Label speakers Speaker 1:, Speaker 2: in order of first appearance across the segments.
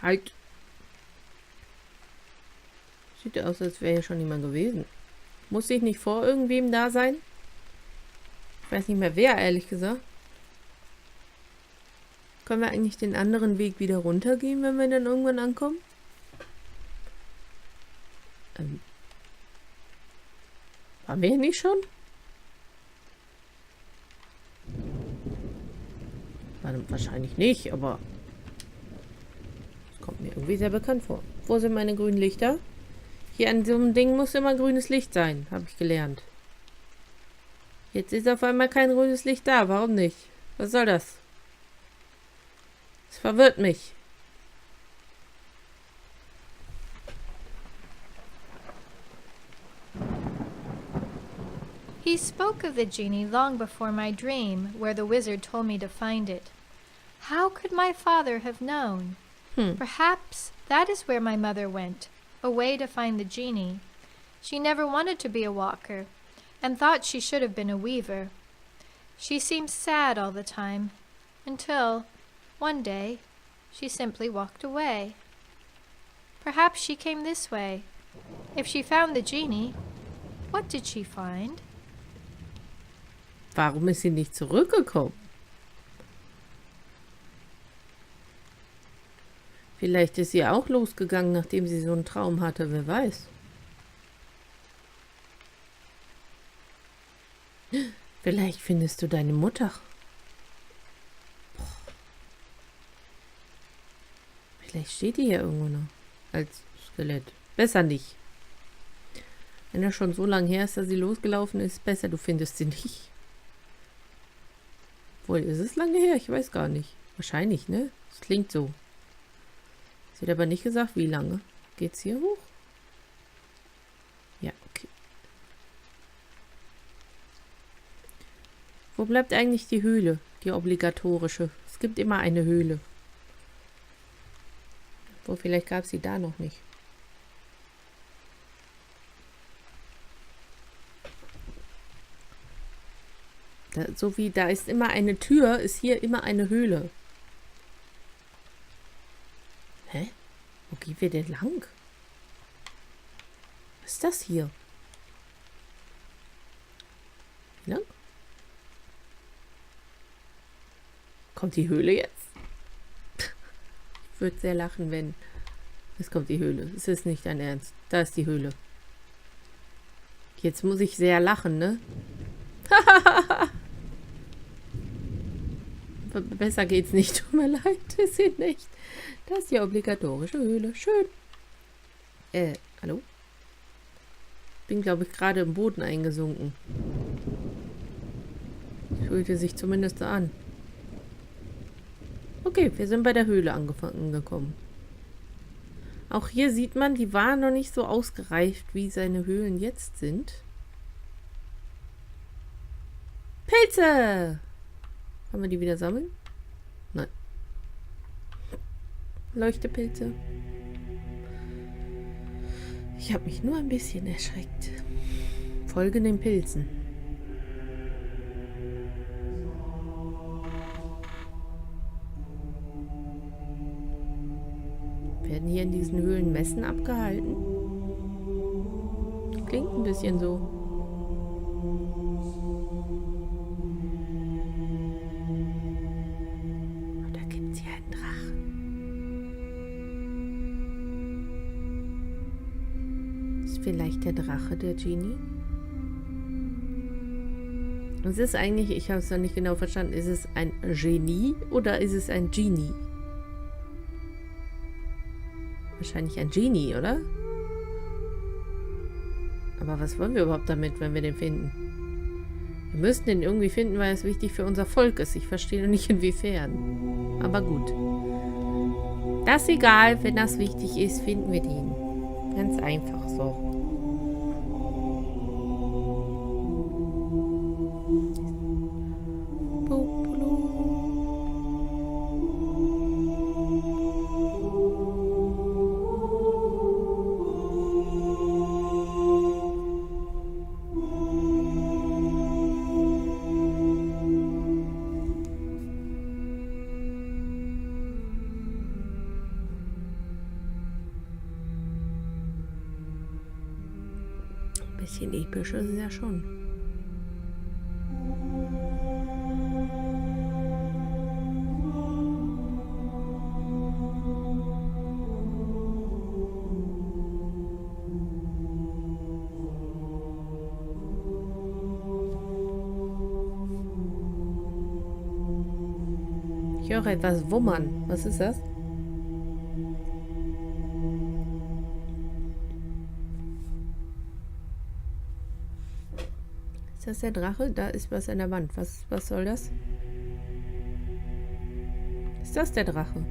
Speaker 1: Halt. Sieht aus, als wäre hier schon jemand gewesen. Muss ich nicht vor irgendwem da sein? Ich weiß nicht mehr wer, ehrlich gesagt. Können wir eigentlich den anderen Weg wieder runtergehen, wenn wir dann irgendwann ankommen? Waren wir hier nicht schon? Wahrscheinlich nicht, aber es kommt mir irgendwie sehr bekannt vor. Wo sind meine grünen Lichter? Hier an so einem Ding muss immer grünes Licht sein, habe ich gelernt. Jetzt ist auf einmal kein grünes Licht da. Warum nicht? Was soll das? Es verwirrt mich.
Speaker 2: He spoke of the genie long before my dream, where the wizard told me to find it. How could my father have known? Perhaps that is where my mother went, away to find the genie. She never wanted to be a walker, and thought she should have been a weaver. She seemed sad all the time, until, one day, she simply walked away. Perhaps she came this way. If she found the genie, what did she find?
Speaker 1: Warum ist sie nicht zurückgekommen? Vielleicht ist sie auch losgegangen, nachdem sie so einen Traum hatte, wer weiß. Vielleicht findest du deine Mutter. Vielleicht steht die hier irgendwo noch als Skelett. Besser nicht. Wenn das schon so lange her ist, dass sie losgelaufen ist, besser, du findest sie nicht. Wohl, ist es lange her? Ich weiß gar nicht. Wahrscheinlich, ne? Das klingt so. Sie hat aber nicht gesagt, wie lange. Geht's hier hoch? Ja, okay. Wo bleibt eigentlich die Höhle? Die obligatorische. Es gibt immer eine Höhle. Wo vielleicht gab es sie da noch nicht. So wie da ist immer eine Tür, ist hier immer eine Höhle. Hä? Wo gehen wir denn lang? Was ist das hier? Wie lang? Kommt die Höhle jetzt? Ich würde sehr lachen, wenn... Es kommt die Höhle. Es ist nicht dein Ernst. Da ist die Höhle. Jetzt muss ich sehr lachen, ne? Besser geht's nicht. Tut mir leid, ist sie nicht. Das ist die obligatorische Höhle. Schön. Hallo? Bin, glaube ich, gerade im Boden eingesunken. Fühlte sich zumindest so an. Okay, wir sind bei der Höhle angekommen. Auch hier sieht man, die waren noch nicht so ausgereift, wie seine Höhlen jetzt sind. Pilze! Kann man die wieder sammeln? Nein. Leuchtepilze. Ich habe mich nur ein bisschen erschreckt. Folge den Pilzen. Werden hier in diesen Höhlen Messen abgehalten? Klingt ein bisschen so. Vielleicht der Drache, der Genie? Es ist eigentlich, ich habe es noch nicht genau verstanden, ist es ein Genie oder ist es ein Genie? Wahrscheinlich ein Genie, oder? Aber was wollen wir überhaupt damit, wenn wir den finden? Wir müssten den irgendwie finden, weil es wichtig für unser Volk ist. Ich verstehe noch nicht, inwiefern. Aber gut. Das ist egal, wenn das wichtig ist, finden wir den. Ganz einfach so. bisschen episch ist es ja schon. Ich höre etwas wummern. Was ist das? Ist das der Drache? Da ist was an der Wand. Was soll das? Ist das der Drache?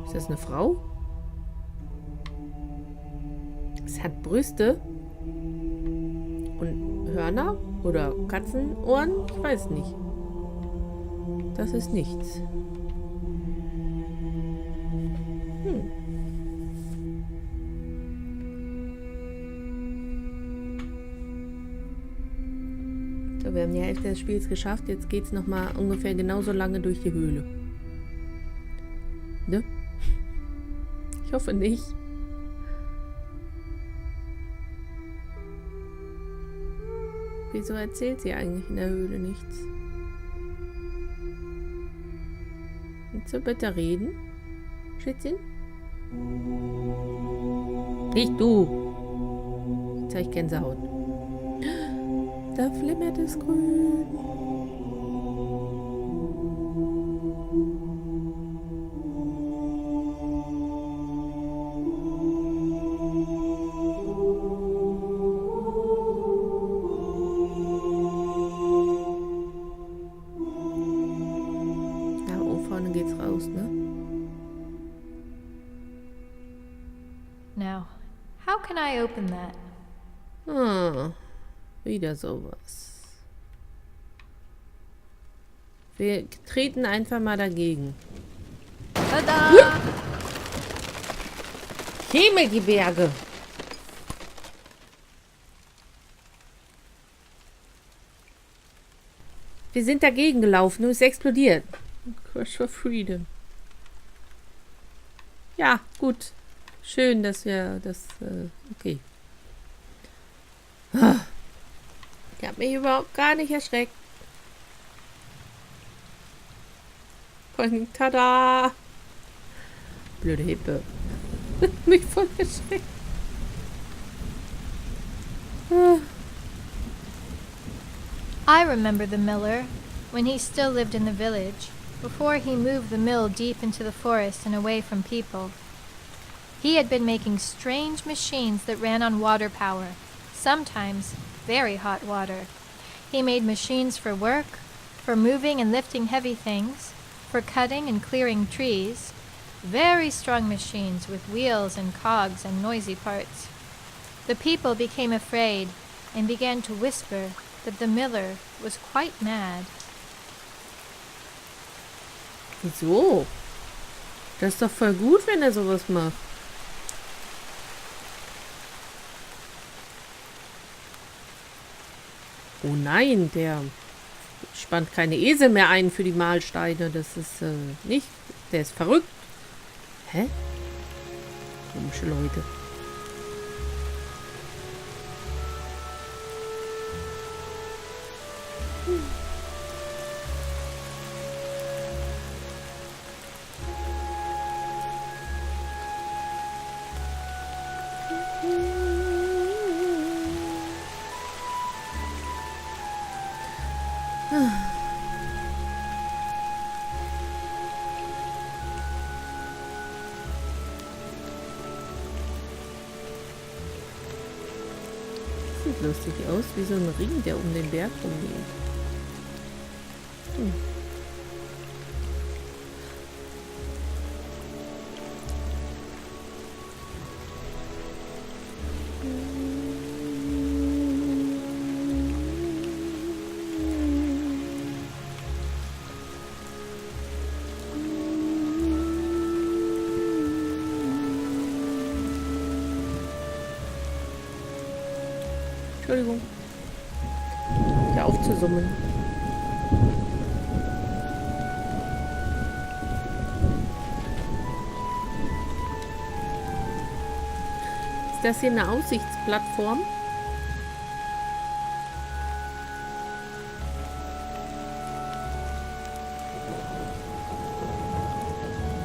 Speaker 1: Ist das eine Frau? Es hat Brüste. Und Hörner? Oder Katzenohren? Ich weiß nicht. Das ist nichts. So, wir haben die Hälfte des Spiels geschafft. Jetzt geht es nochmal ungefähr genauso lange durch die Höhle. Ne? Ich hoffe nicht. Wieso erzählt sie eigentlich in der Höhle nichts? Willst du bitte reden, Schätzchen? Nicht du! Jetzt habe ich Gänsehaut. Da flimmert es grün.
Speaker 2: Now, how can I open that?
Speaker 1: Wieder sowas. Wir treten einfach mal dagegen.
Speaker 2: Tada!
Speaker 1: Himmel, die Berge! Wir sind dagegen gelaufen und es explodiert. Crush for Freedom. Ja, gut. Schön, dass wir das... okay. Ich habe mich überhaupt gar nicht erschreckt. Tada! Blöde Hippe. Mich voll erschreckt.
Speaker 2: I remember the miller when he still lived in the village, before he moved the mill deep into the forest and away from people. He had been making strange machines that ran on water power, sometimes very hot water. He made machines for work, for moving and lifting heavy things, for cutting and clearing trees, very strong machines with wheels and cogs and noisy parts. The people became afraid and began to whisper that the miller was quite mad.
Speaker 1: Wieso? Das ist doch voll gut, wenn er sowas macht. Oh nein, der spannt keine Esel mehr ein für die Mahlsteine. Das ist nicht... Der ist verrückt. Hä? Komische Leute. Sieht lustig aus, wie so ein Ring, der um den Berg rumgeht. Entschuldigung. Hör auf zu summen. das hier eine Aussichtsplattform?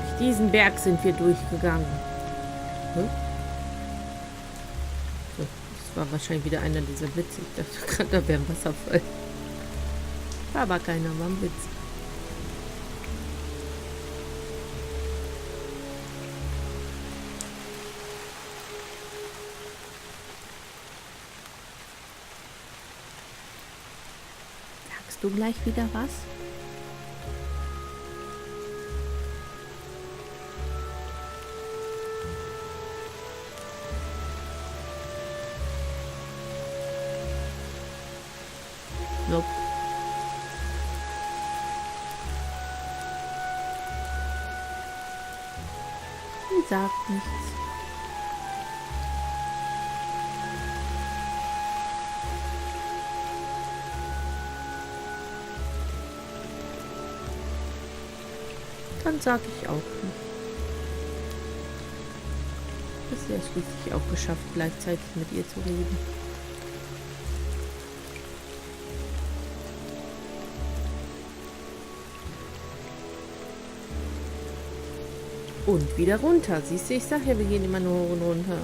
Speaker 1: Durch diesen Berg sind wir durchgegangen. Hm? So, das war wahrscheinlich wieder einer dieser Witze. Ich dachte gerade, da wäre ein Wasserfall. War aber keiner, war ein Witz. Sagst du gleich wieder was? Nope. Sie sagt nichts. Dann sag ich auch nicht. Ist ja schließlich auch geschafft, gleichzeitig mit ihr zu reden. Und wieder runter. Siehst du, ich sag ja, wir gehen immer nur hoch und runter.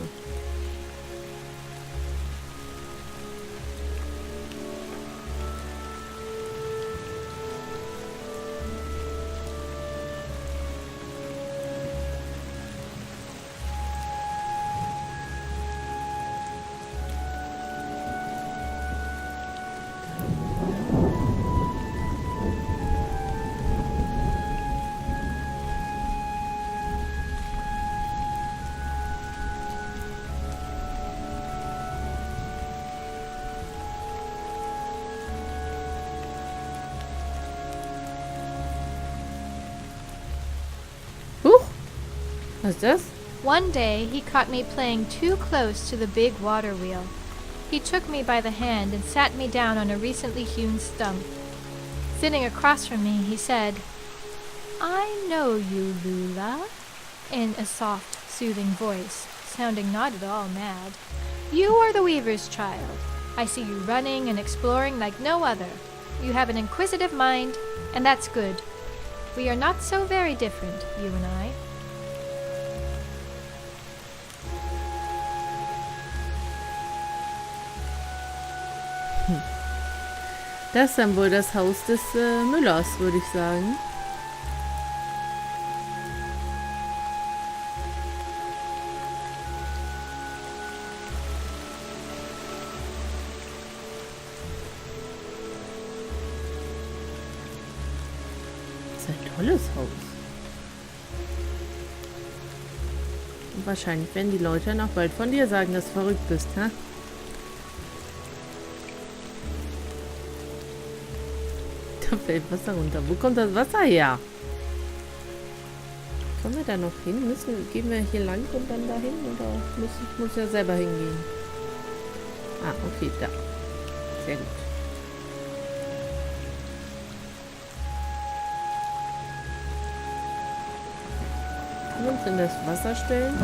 Speaker 1: Was ist das?
Speaker 2: One day he caught me playing too close to the big water wheel. He took me by the hand and sat me down on a recently hewn stump. Sitting across from me, he said, "I know you, Lula," in a soft, soothing voice, sounding not at all mad. "You are the weaver's child. I see you running and exploring like no other. You have an inquisitive mind, and that's good. We are not so very different, you and I."
Speaker 1: Das ist dann wohl das Haus des Müllers, würde ich sagen. Das ist ein tolles Haus. Und wahrscheinlich werden die Leute dann auch bald von dir sagen, dass du verrückt bist, hä? Da fällt Wasser runter. Wo kommt das Wasser her? Kommen wir da noch hin? Gehen wir hier lang und dann dahin? Oder ich muss ja selber hingehen? Ah, okay, da. Sehr gut. Können wir uns in das Wasser stellen?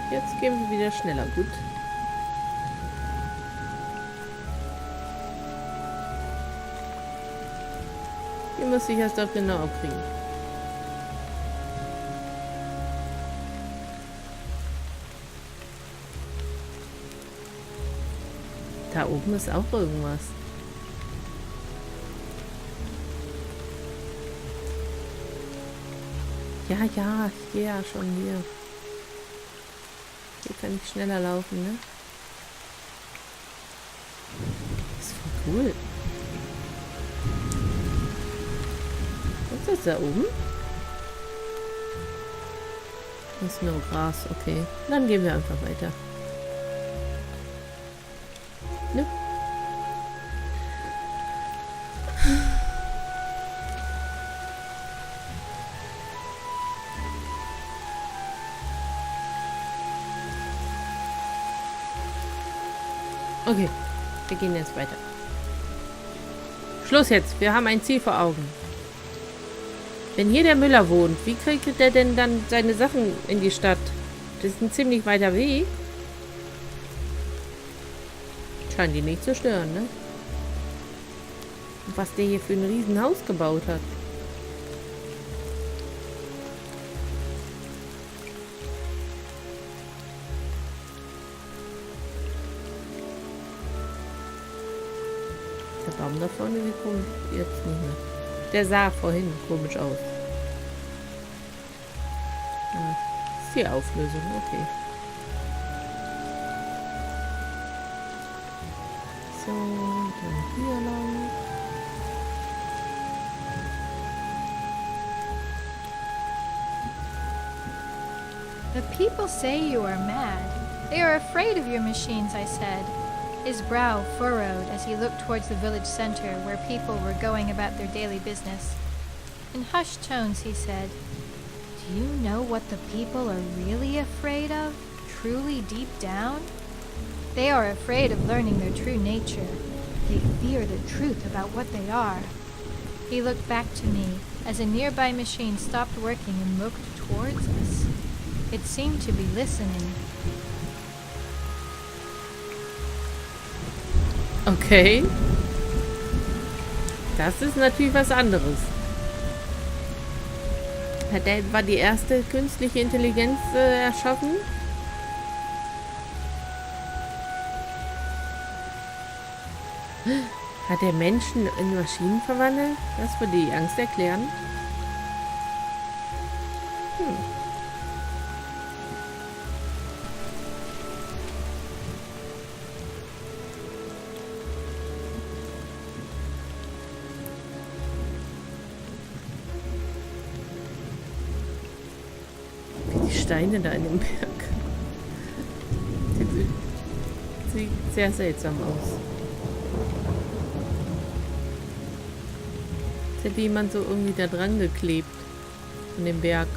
Speaker 1: Jetzt gehen wir wieder schneller. Gut. Hier muss ich erst auf genau kriegen. Da oben ist auch irgendwas. Ja, ich gehe ja schon hier. Hier kann ich schneller laufen, ne? Das ist voll cool. Was ist das da oben? Das ist nur Gras, okay. Dann gehen wir einfach weiter. Ne? Okay, wir gehen jetzt weiter. Schluss jetzt, wir haben ein Ziel vor Augen. Wenn hier der Müller wohnt, wie kriegt der denn dann seine Sachen in die Stadt? Das ist ein ziemlich weiter Weg. Scheint die nicht zu stören, ne? Und was der hier für ein Riesenhaus gebaut hat. Der Baum da vorne sieht komisch jetzt nicht mehr. Der sah vorhin komisch aus. Ah, das ist die Auflösung, okay. So, dann hier lang.
Speaker 2: The people say you are mad. They are afraid of your machines, I said. His brow furrowed as he looked towards the village center where people were going about their daily business. In hushed tones he said, "Do you know what the people are really afraid of, truly deep down? They are afraid of learning their true nature. They fear the truth about what they are." He looked back to me as a nearby machine stopped working and looked towards us. It seemed to be listening.
Speaker 1: Okay. Das ist natürlich was anderes. War die erste künstliche Intelligenz erschaffen? Hat der Menschen in Maschinen verwandelt? Das würde die Angst erklären. Steine da in dem Berg. Sieht sehr seltsam aus. Als hätte jemand so irgendwie da dran geklebt. An dem Berg.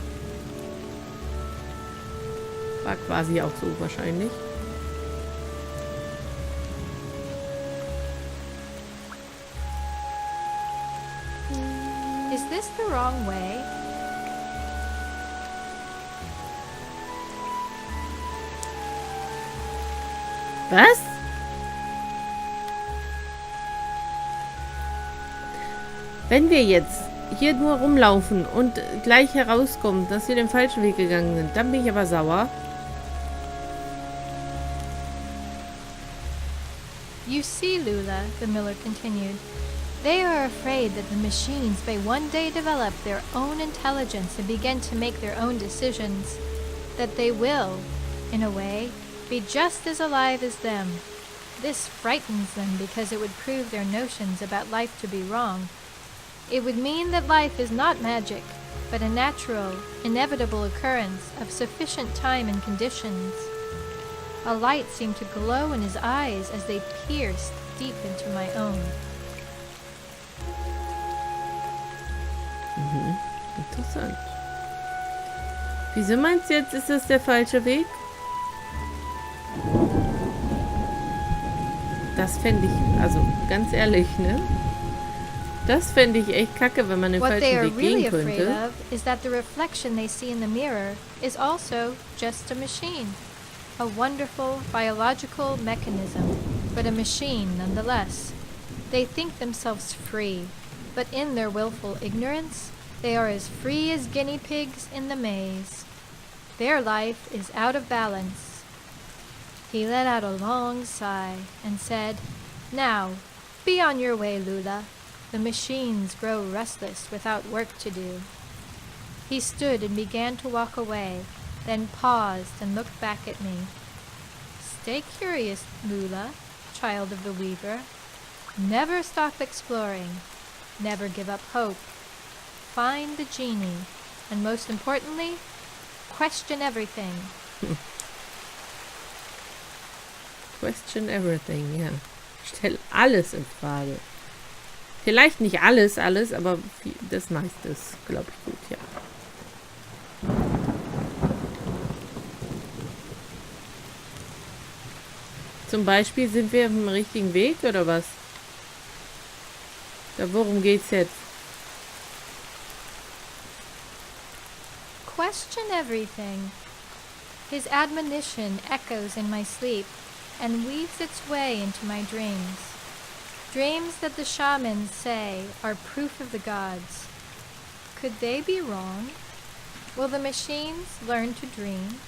Speaker 1: War quasi auch so wahrscheinlich.
Speaker 2: Is this the wrong way?
Speaker 1: Was? Wenn wir jetzt hier nur rumlaufen und gleich herauskommen, dass wir den falschen Weg gegangen sind, dann bin ich aber sauer.
Speaker 2: You see, Lula, the miller continued, they are afraid that the machines may one day develop their own intelligence and begin to make their own decisions. That they will, in a way, be just as alive as them. This frightens them because it would prove their notions about life to be wrong. It would mean that life is not magic, but a natural, inevitable occurrence of sufficient time and conditions. A light seemed to glow in his eyes as they pierced deep into my own.
Speaker 1: Interessant. Wieso meinst du jetzt, ist das der falsche Weg? Das fände ich, also ganz ehrlich, ne? Das fände ich echt kacke, wenn man den
Speaker 2: What they
Speaker 1: falschen
Speaker 2: are
Speaker 1: Weg
Speaker 2: really
Speaker 1: gehen
Speaker 2: afraid
Speaker 1: könnte.
Speaker 2: of is that the reflection they see in the mirror is also just a machine. A wonderful biological mechanism, but a machine nonetheless. They think themselves free, but in their willful ignorance, they are as free as guinea pigs in the maze. Their life is out of balance. He let out a long sigh and said, "Now, be on your way, Lula. The machines grow restless without work to do." He stood and began to walk away, then paused and looked back at me. "Stay curious, Lula, child of the weaver. Never stop exploring. Never give up hope. Find the genie, and most importantly, question everything."
Speaker 1: Question everything, ja. Stell alles in Frage. Vielleicht nicht alles, aber das meiste ist, glaube ich, gut, ja. Zum Beispiel, sind wir auf dem richtigen Weg, oder was? Worum geht's jetzt?
Speaker 2: question everything. His admonition echoes in my sleep and weaves its way into my dreams. Dreams that the shamans say are proof of the gods. Could they be wrong? Will the machines learn to dream?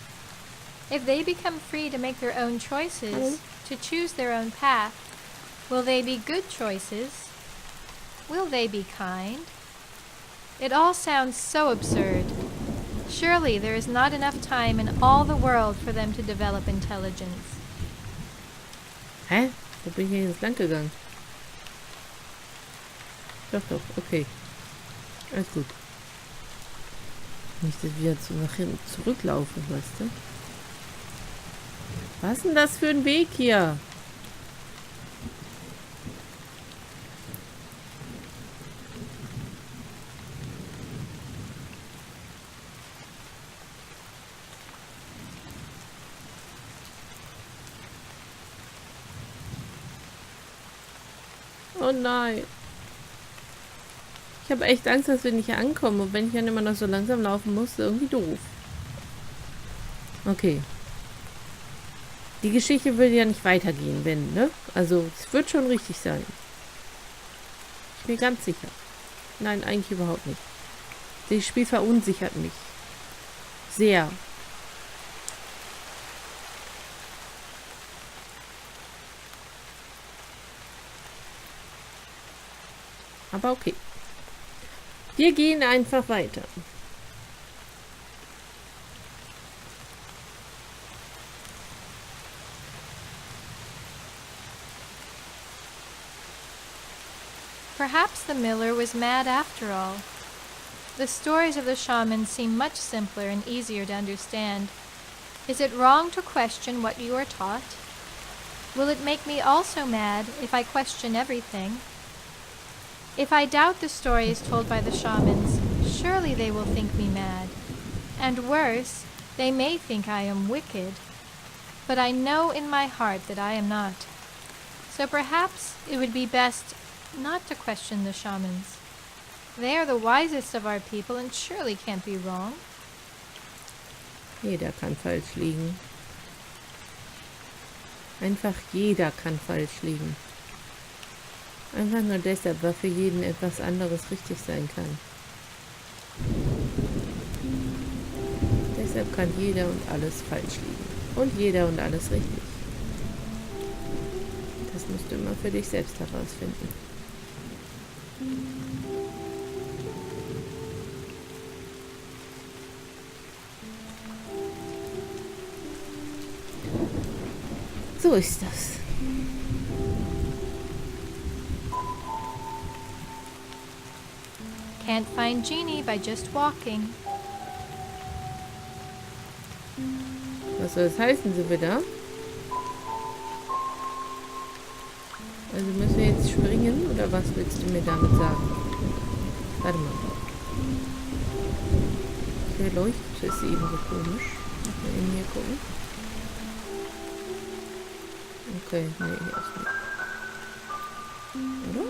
Speaker 2: If they become free to make their own choices, to choose their own path, will they be good choices? Will they be kind? It all sounds so absurd. Surely there is not enough time in all the world for them to develop intelligence.
Speaker 1: Hä? Wo bin ich denn jetzt lang gegangen? Doch, okay. Alles gut. Nicht, dass wir jetzt nach hinten zurücklaufen, weißt du? Was ist denn das für ein Weg hier? Oh nein. Ich habe echt Angst, dass wir nicht hier ankommen. Und wenn ich dann immer noch so langsam laufen muss, ist irgendwie doof. Okay. Die Geschichte will ja nicht weitergehen, wenn, ne? Also, es wird schon richtig sein. Ich bin mir ganz sicher. Nein, eigentlich überhaupt nicht. Das Spiel verunsichert mich. Sehr. Aber okay. Wir gehen einfach weiter.
Speaker 2: Perhaps the miller was mad after all. The stories of the shamans seem much simpler and easier to understand. Is it wrong to question what you are taught? Will it make me also mad if I question everything? If I doubt the stories told by the shamans, surely they will think me mad. And worse, they may think I am wicked. But I know in my heart that I am not. So perhaps it would be best not to question the shamans. They are the wisest of our people and surely can't be wrong.
Speaker 1: Jeder kann falsch liegen. Einfach jeder kann falsch liegen. Einfach nur deshalb, weil für jeden etwas anderes richtig sein kann. Deshalb kann jeder und alles falsch liegen. Und jeder und alles richtig. Das musst du immer für dich selbst herausfinden. So ist das.
Speaker 2: Can't find Genie by just walking.
Speaker 1: Was soll das heißen, sind wir da? Also müssen wir jetzt springen oder was willst du mir damit sagen? Warte mal. Der leuchtet ist eben so komisch. Muss mal in hier gucken. Okay, nee, hier ist nicht. Oder?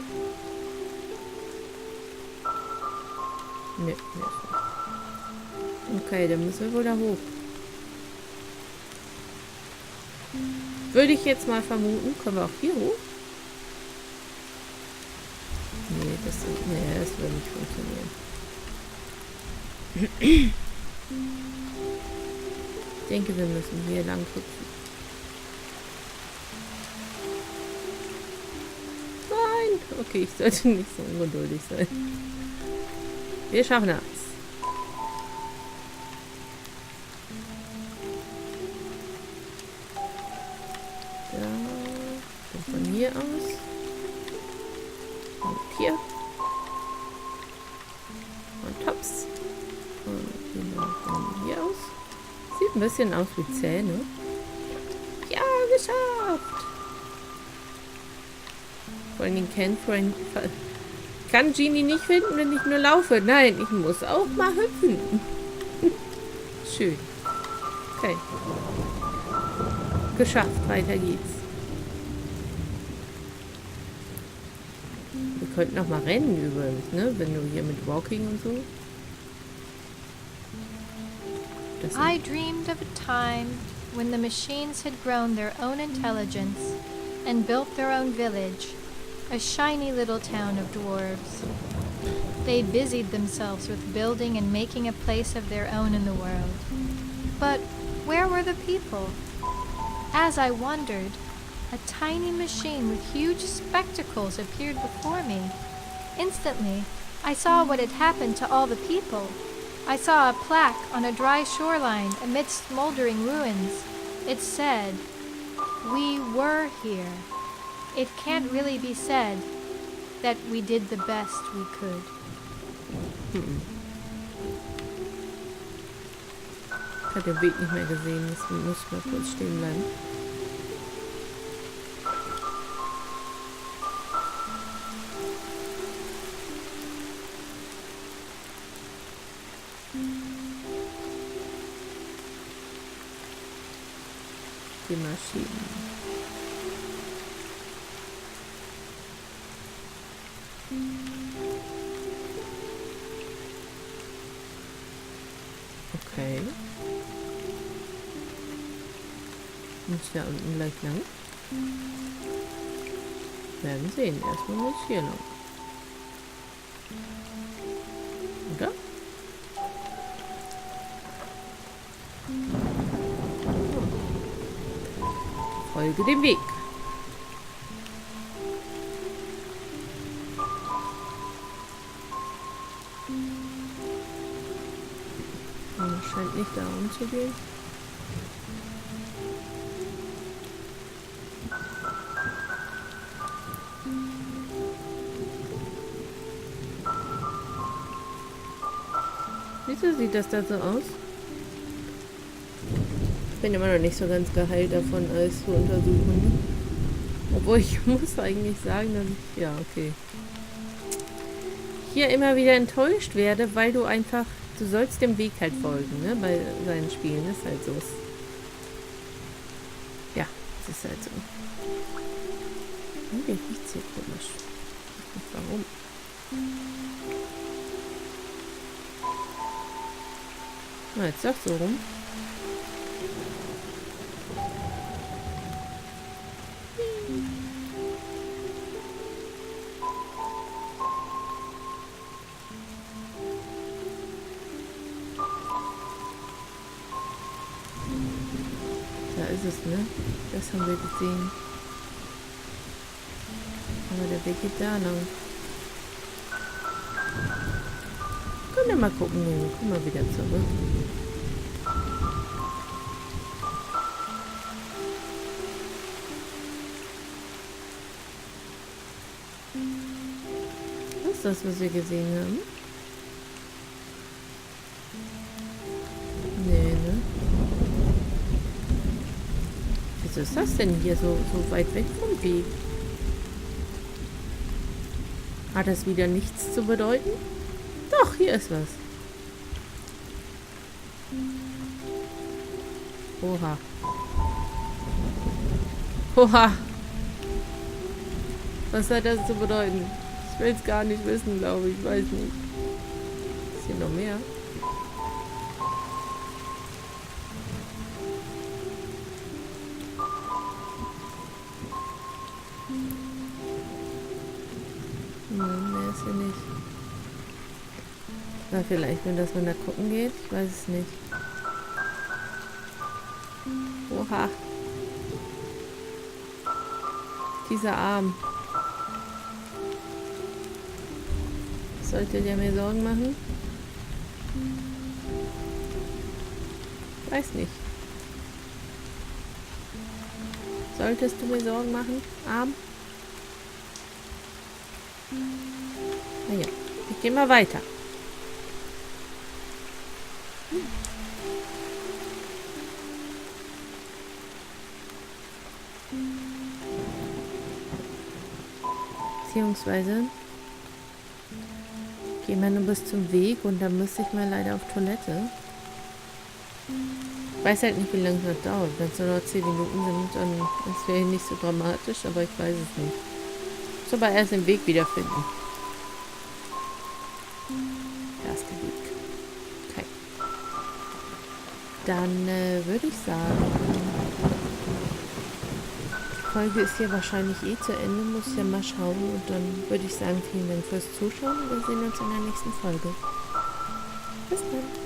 Speaker 1: Nee, hier ist nicht. Okay, dann müssen wir wohl da hoch. Würde ich jetzt mal vermuten. Können wir auch hier hoch? Nee, das wird nicht funktionieren. Ich denke, wir müssen hier lang hüpfen. Nein! Okay, ich sollte nicht so ungeduldig sein. Wir schaffen das. Da. Und von hier aus. Und hier. Und tops. Und von hier aus. Sieht ein bisschen aus wie Zähne. Ja, geschafft! Vor allem kann Genie nicht finden, wenn ich nur laufe. Nein, ich muss auch mal hüpfen. Schön. Okay. Geschafft, weiter geht's. Wir könnten noch mal rennen übrigens, ne? Wenn du hier mit Walking und so.
Speaker 2: I dreamed of a time when the machines had grown their own intelligence and built their own village, a shiny little town of dwarves. They busied themselves with building and making a place of their own in the world. But where were the people? As I wondered, a tiny machine with huge spectacles appeared before me. Instantly, I saw what had happened to all the people. I saw a plaque on a dry shoreline amidst smoldering ruins. It said, "We were here." It can't really be said that we did the best we could.
Speaker 1: Ich habe den Weg nicht mehr gesehen, das muss mal kurz stehen bleiben. Die Maschinen. Okay. Muss ja unten gleich lang. Werden sehen. Erstmal muss hier lang. Oder? Folge dem Weg. Scheint nicht da umzugehen. Wieso sieht das da so aus? Ich bin immer noch nicht so ganz geheilt davon, alles zu untersuchen. Obwohl ich muss eigentlich sagen, dass ich... Ja, okay. Hier immer wieder enttäuscht werde, weil du einfach... Du sollst dem Weg halt folgen, ne? Bei seinen Spielen ist halt so. Ja, es ist halt so. Irgendwie riecht's hier komisch. Ich weiß nicht warum. Na, jetzt doch so rum. Ist es, ne? Das haben wir gesehen. Aber der Weg geht da lang. Können wir mal gucken. Komm mal wieder zurück. Was ist das, was wir gesehen haben? Nee, ne? Was ist das denn hier so weit weg vom Weg? Hat das wieder nichts zu bedeuten? Doch, hier ist was. Oha. Oha. Was hat das zu bedeuten? Ich will es gar nicht wissen, glaube ich. Ich weiß nicht. Ist hier noch mehr? Mehr ist hier nicht. Na, vielleicht, wenn das mal da gucken geht. Ich weiß es nicht. Oha. Dieser Arm. Sollte der mir Sorgen machen? Weiß nicht. Solltest du mir Sorgen machen, Arm? Naja, ich gehe mal weiter. Beziehungsweise gehen wir nur bis zum Weg und dann müsste ich mal leider auf Toilette. Ich weiß halt nicht, wie lange das dauert. Wenn es nur noch 10 Minuten sind, dann ist es vielleicht nicht so dramatisch, aber ich weiß es nicht. Ich muss aber erst den Weg wiederfinden. Erster Weg. Okay. Dann würde ich sagen, die Folge ist ja wahrscheinlich zu Ende, muss ja mal schauen. Und dann würde ich sagen, vielen Dank fürs Zuschauen und wir sehen uns in der nächsten Folge. Bis dann.